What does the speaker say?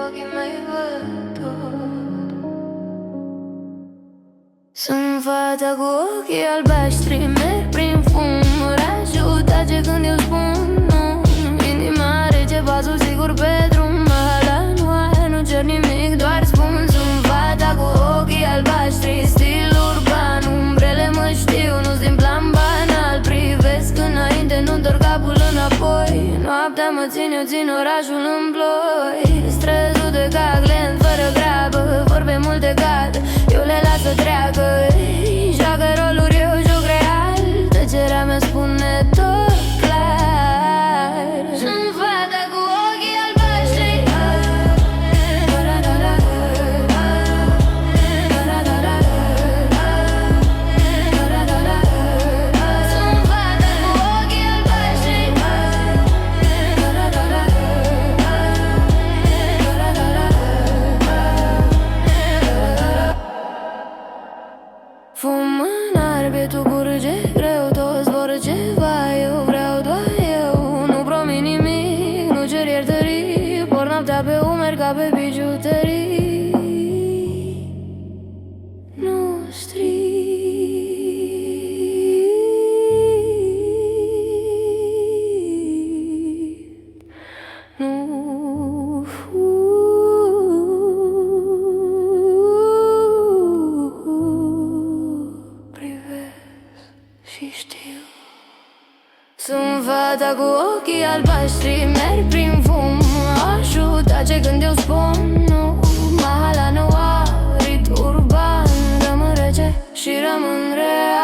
ochii mei văd tot. Sunt fata cu ochii albaștri, merg prin fum, orașul tace când eu spun nu. Inima rece, pasul sigur pe drum, la noaie, nu cer nimic, doar spun. Sunt fata cu ochii albaștri, stil urban, umbrele mă știu, nu-s din plan banal. Privesc înainte, nu întorc capul înapoi. Noaptea mă țin, eu țin orașul în ploi. Străzul de cac, lent, fără grabă, vorbe multe cad, eu le las să treacă. Joacă roluri, eu joc real, tăcerea mea spune tot clar. Sunt fata cu ochii albaștri, sunt fata cu ochii albaștri. Fum în arbitru, curge greu, toți vor ceva, eu vreau doar eu. Nu promit nimic, nu cer iertării, por noaptea pe umeri ca pe bijuterii. Nu strig, nu privesc și știu. Sunt fata cu ochii albaștri, merg prin fum, așul tace când eu spun nu. Mahala noua, rit urban, rămân rece și rămân real.